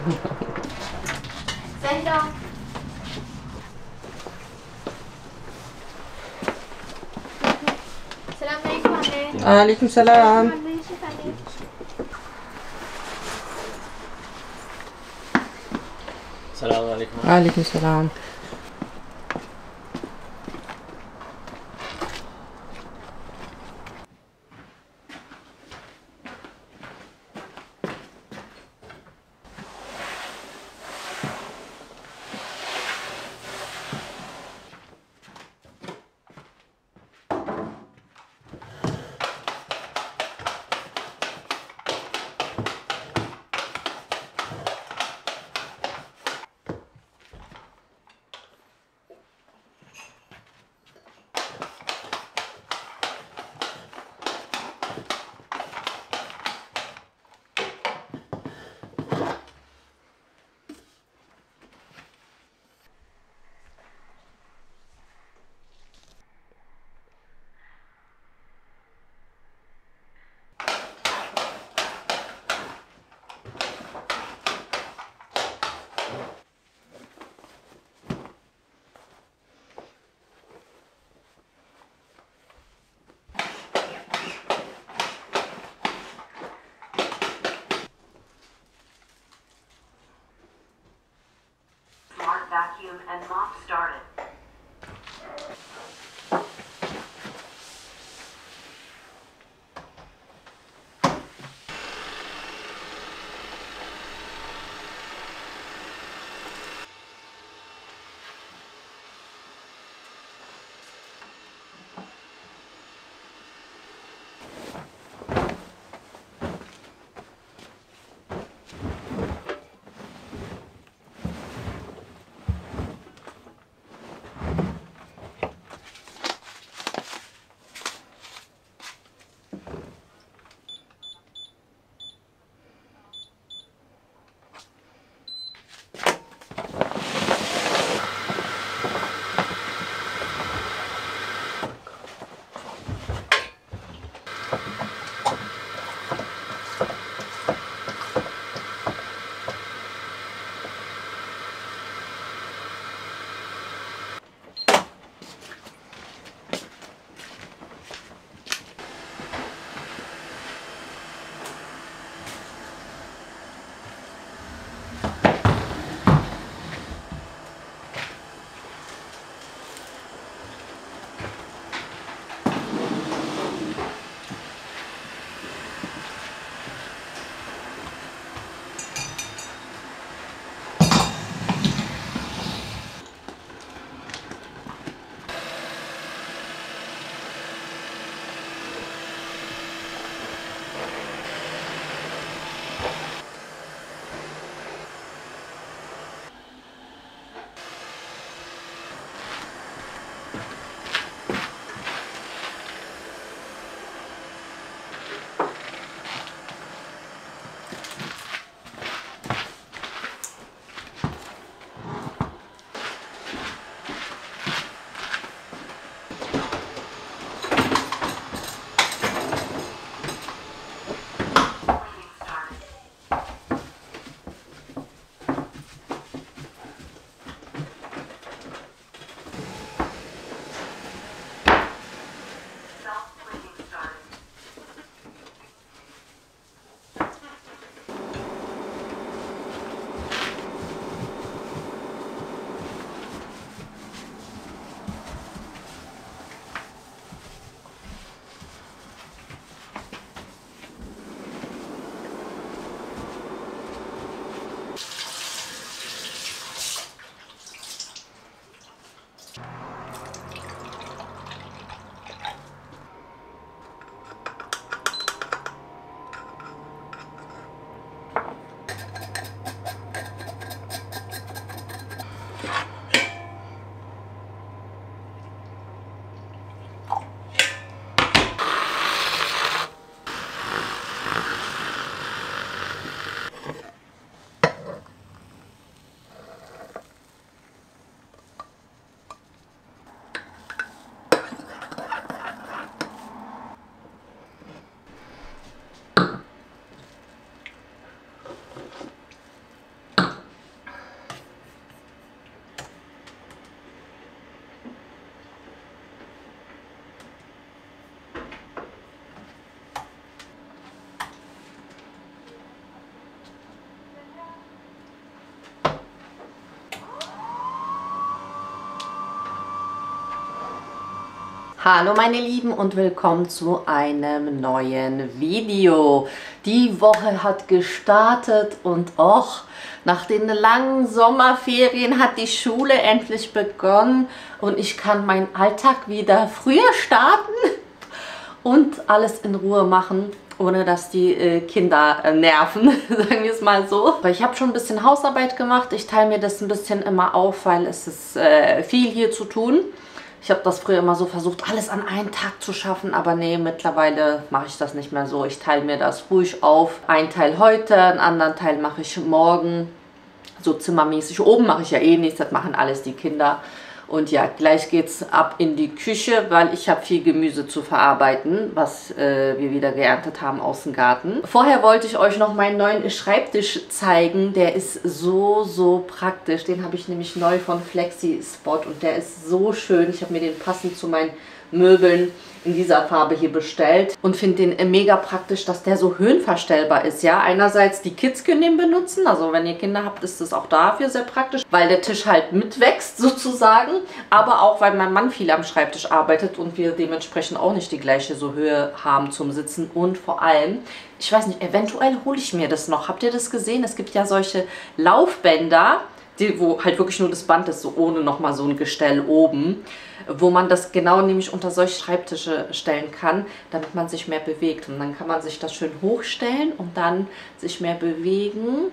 Sender. Assalamualaikum Anne. Waalaikumsalam. Assalamualaikum. Waalaikumsalam. Vacuum and mop started. Hallo meine Lieben und willkommen zu einem neuen Video. Die Woche hat gestartet und nach den langen Sommerferien hat die Schule endlich begonnen und ich kann meinen Alltag wieder früher starten und alles in Ruhe machen, ohne dass die Kinder nerven, sagen wir es mal so. Aber ich habe schon ein bisschen Hausarbeit gemacht. Ich teile mir das ein bisschen immer auf, weil es ist viel hier zu tun. Ich habe das früher immer so versucht, alles an einem Tag zu schaffen, aber nee, mittlerweile mache ich das nicht mehr so. Ich teile mir das ruhig auf. Ein Teil heute, einen anderen Teil mache ich morgen. So zimmermäßig. Oben mache ich ja eh nichts, das machen alles die Kinder. Und ja, gleich geht's ab in die Küche, weil ich habe viel Gemüse zu verarbeiten, was wir wieder geerntet haben aus dem Garten. Vorher wollte ich euch noch meinen neuen Schreibtisch zeigen. Der ist so praktisch. Den habe ich nämlich neu von Flexi Spot und der ist so schön. Ich habe mir den passend zu meinen Möbeln in dieser Farbe hier bestellt und finde den mega praktisch, dass der so höhenverstellbar ist. Ja, einerseits die Kids können den benutzen, also wenn ihr Kinder habt, ist das auch dafür sehr praktisch, weil der Tisch halt mitwächst sozusagen, aber auch, weil mein Mann viel am Schreibtisch arbeitet und wir dementsprechend auch nicht die gleiche so Höhe haben zum Sitzen und vor allem, ich weiß nicht, eventuell hole ich mir das noch. Habt ihr das gesehen? Es gibt ja solche Laufbänder, wo halt wirklich nur das Band ist, so ohne nochmal so ein Gestell oben, wo man das genau nämlich unter solche Schreibtische stellen kann, damit man sich mehr bewegt. Und dann kann man sich das schön hochstellen und dann sich mehr bewegen.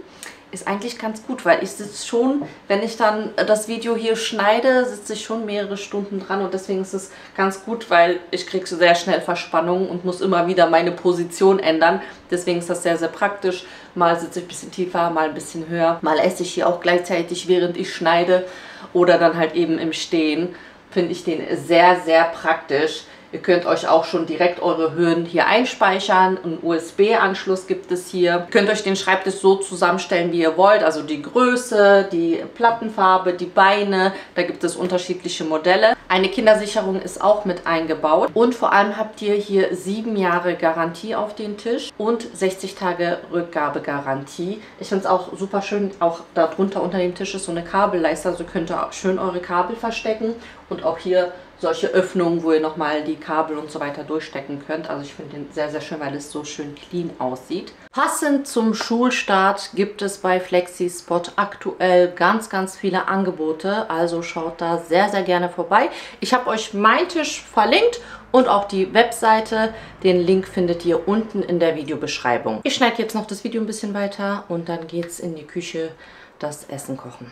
Ist eigentlich ganz gut, weil ich sitze schon, wenn ich dann das Video hier schneide, sitze ich schon mehrere Stunden dran und deswegen ist es ganz gut, weil ich kriege sehr schnell Verspannung und muss immer wieder meine Position ändern. Deswegen ist das sehr praktisch. Mal sitze ich ein bisschen tiefer, mal ein bisschen höher. Mal esse ich hier auch gleichzeitig, während ich schneide oder dann halt eben im Stehen. Finde ich den sehr praktisch. Ihr könnt euch auch schon direkt eure Höhen hier einspeichern. Einen USB-Anschluss gibt es hier. Ihr könnt euch den Schreibtisch so zusammenstellen, wie ihr wollt. Also die Größe, die Plattenfarbe, die Beine. Da gibt es unterschiedliche Modelle. Eine Kindersicherung ist auch mit eingebaut. Und vor allem habt ihr hier 7 Jahre Garantie auf den Tisch und 60 Tage Rückgabegarantie. Ich finde es auch super schön, auch darunter unter dem Tisch ist so eine Kabelleiste. Also könnt ihr schön eure Kabel verstecken. Und auch hier solche Öffnungen, wo ihr nochmal die Kabel und so weiter durchstecken könnt. Also ich finde den sehr schön, weil es so schön clean aussieht. Passend zum Schulstart gibt es bei Flexi Spot aktuell ganz viele Angebote. Also schaut da sehr gerne vorbei. Ich habe euch meinen Tisch verlinkt und auch die Webseite. Den Link findet ihr unten in der Videobeschreibung. Ich schneide jetzt noch das Video ein bisschen weiter und dann geht es in die Küche, das Essen kochen.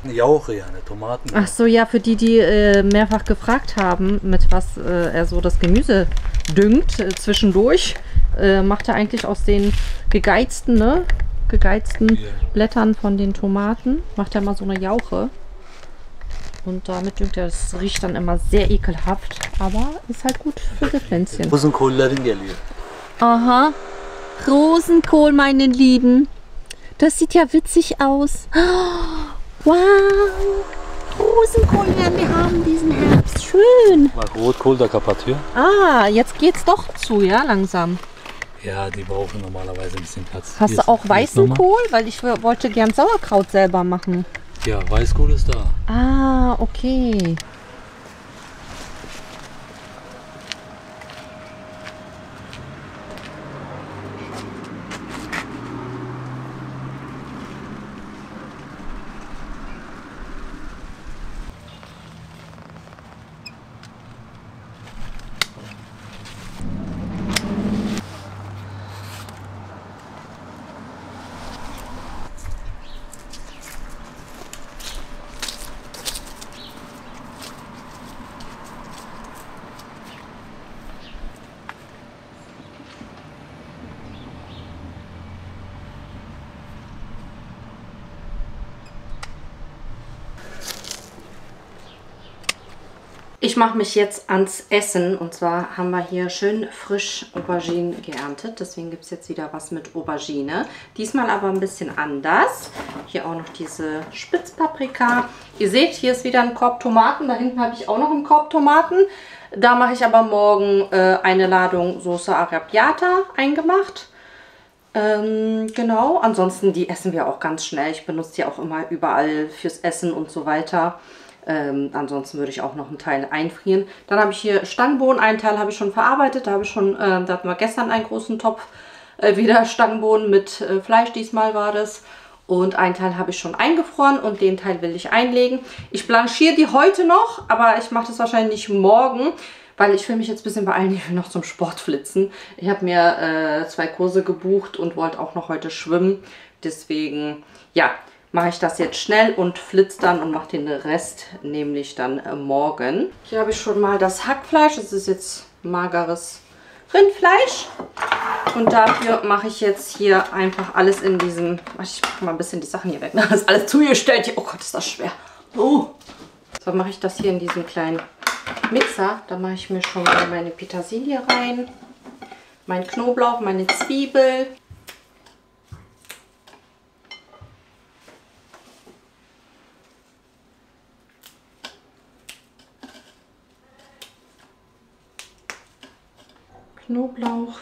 Jauche, ja, eine Tomaten. Ach so, ja, für die mehrfach gefragt haben, mit was er so das Gemüse düngt zwischendurch, macht er eigentlich aus den gegeizten Blättern von den Tomaten, macht er mal so eine Jauche. Und damit düngt er, das riecht dann immer sehr ekelhaft, aber ist halt gut für die Pflänzchen. Rosenkohllerin geliyor. Aha, Rosenkohl, meine Lieben. Das sieht ja witzig aus. Wow, Rosenkohl werden wir haben diesen Herbst. Schön. Bak Rotkohl da kapatıyor. Ah, jetzt geht's doch zu, ja, langsam. Ja, die brauchen normalerweise ein bisschen Platz. Hast du auch weißen Kohl? Weil ich wollte gern Sauerkraut selber machen. Ja, Weißkohl ist da. Ah, okay. Ich mache mich jetzt ans Essen und zwar haben wir hier schön frisch Auberginen geerntet. Deswegen gibt es jetzt wieder was mit Aubergine. Diesmal aber ein bisschen anders. Hier auch noch diese Spitzpaprika. Ihr seht, hier ist wieder ein Korb Tomaten. Da hinten habe ich auch noch einen Korb Tomaten. Da mache ich aber morgen eine Ladung Soße Arrabbiata eingemacht. Genau, ansonsten die essen wir auch ganz schnell. Ich benutze die auch immer überall fürs Essen und so weiter. Ansonsten würde ich auch noch einen Teil einfrieren. Dann habe ich hier Stangenbohnen. Einen Teil habe ich schon verarbeitet. Da habe ich schon, da hatten wir gestern einen großen Topf. Wieder Stangenbohnen mit Fleisch, diesmal war das. Und einen Teil habe ich schon eingefroren und den Teil will ich einlegen. Ich blanchiere die heute noch, aber ich mache das wahrscheinlich morgen, weil ich will mich jetzt ein bisschen beeilen. Ich will noch zum Sport flitzen. Ich habe mir 2 Kurse gebucht und wollte auch noch heute schwimmen. Deswegen, ja, mache ich das jetzt schnell und flitze dann und mache den Rest nämlich dann morgen. Hier habe ich schon mal das Hackfleisch. Das ist jetzt mageres Rindfleisch. Und dafür mache ich jetzt hier einfach alles in diesem... Ich mache mal ein bisschen die Sachen hier weg. Das ist alles zugestellt hier. Oh Gott, ist das schwer. So mache ich das hier in diesem kleinen Mixer. Da mache ich mir schon mal meine Petersilie rein. Mein Knoblauch, meine Zwiebel. Knoblauch.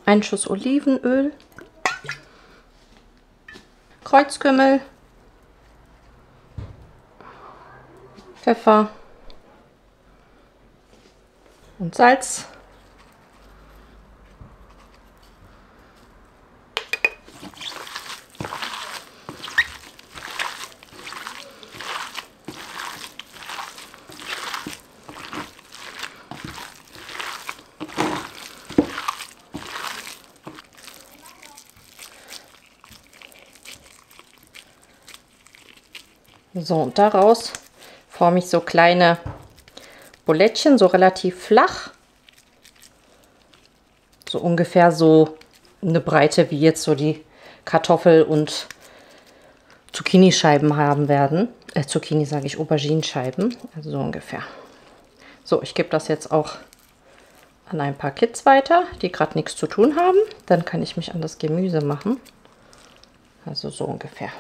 Ein Schuss Olivenöl, Kreuzkümmel, Pfeffer und Salz. So, und daraus forme ich so kleine Bulettchen, so relativ flach. So ungefähr so eine Breite, wie jetzt so die Kartoffel- und Zucchini-Scheiben haben werden. Zucchini sage ich, Auberginenscheiben. Also so ungefähr. So, ich gebe das jetzt auch an ein paar Kids weiter, die gerade nichts zu tun haben. Dann kann ich mich an das Gemüse machen. Also so ungefähr.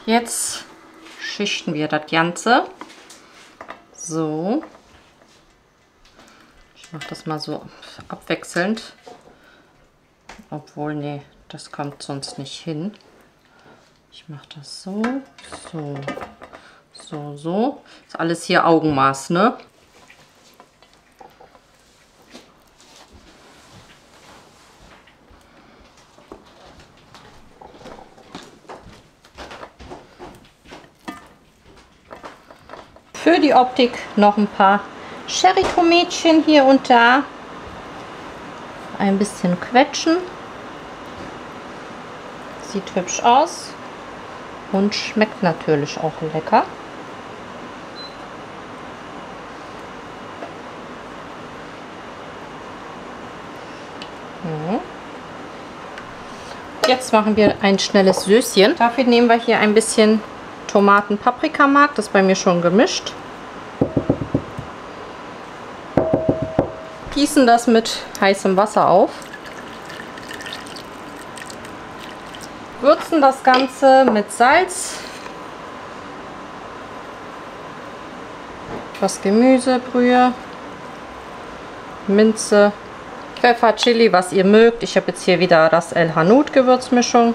Jetzt schichten wir das Ganze. So. Ich mache das mal so abwechselnd. Obwohl, nee, das kommt sonst nicht hin. Ich mache das so, so, so, so. Ist alles hier Augenmaß, ne? Für die Optik noch ein paar Cherry-Tomätchen hier und da. Ein bisschen quetschen. Sieht hübsch aus und schmeckt natürlich auch lecker. Jetzt machen wir ein schnelles Söschen. Dafür nehmen wir hier ein bisschen Tomaten-Paprikamark. Das ist bei mir schon gemischt. Gießen das mit heißem Wasser auf. Würzen das Ganze mit Salz, etwas Gemüsebrühe, Minze Pfeffer, Chili, was ihr mögt. Ich habe jetzt hier wieder Ras El Hanout Gewürzmischung.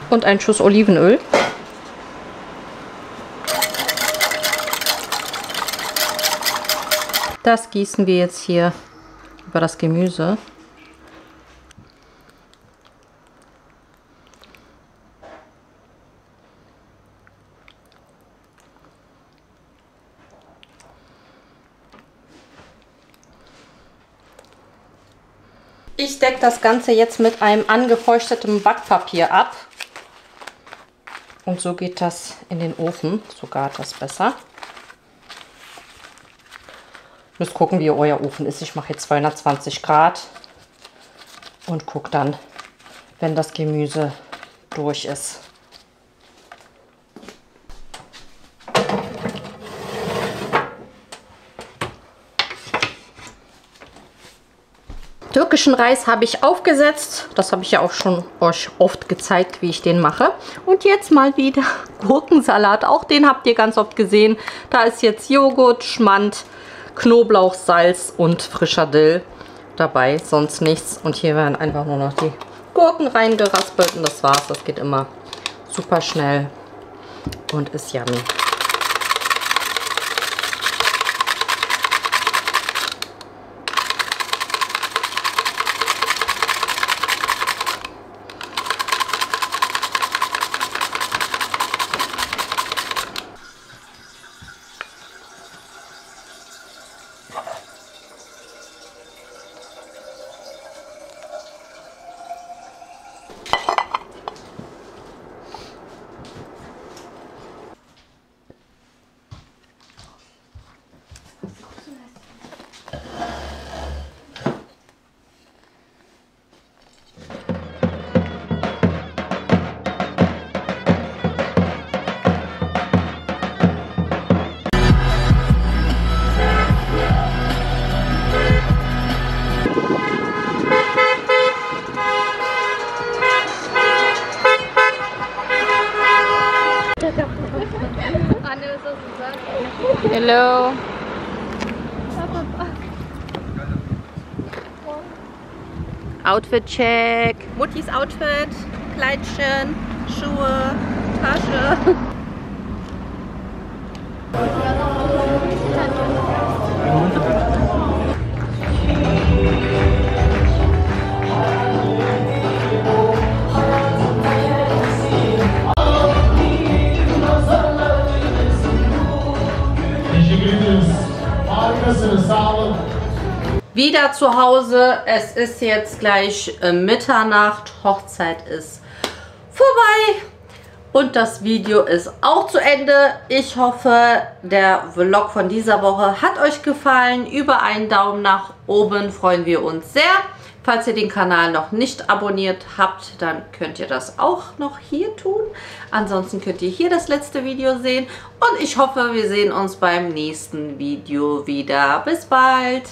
Und ein Schuss Olivenöl. Das gießen wir jetzt hier über das Gemüse. Ich decke das Ganze jetzt mit einem angefeuchteten Backpapier ab. Und so geht das in den Ofen. Sogar etwas besser. Müsst gucken, wie euer Ofen ist. Ich mache jetzt 220 Grad. Und gucke dann, wenn das Gemüse durch ist. Türkischen Reis habe ich aufgesetzt. Das habe ich ja auch schon euch oft gezeigt, wie ich den mache. Und jetzt mal wieder Gurkensalat. Auch den habt ihr ganz oft gesehen. Da ist jetzt Joghurt, Schmand, Knoblauch, Salz und frischer Dill dabei. Sonst nichts. Und hier werden einfach nur noch die Gurken reingeraspelt. Und das war's. Das geht immer super schnell und ist yummy. Hello. Outfit check. Muttis Outfit, Kleidchen, Schuhe, Tasche. Wieder zu Hause. Es ist jetzt gleich Mitternacht. Hochzeit ist vorbei. Und das Video ist auch zu Ende. Ich hoffe, der Vlog von dieser Woche hat euch gefallen. Über einen Daumen nach oben freuen wir uns sehr. Falls ihr den Kanal noch nicht abonniert habt, dann könnt ihr das auch noch hier tun. Ansonsten könnt ihr hier das letzte Video sehen. Und ich hoffe, wir sehen uns beim nächsten Video wieder. Bis bald!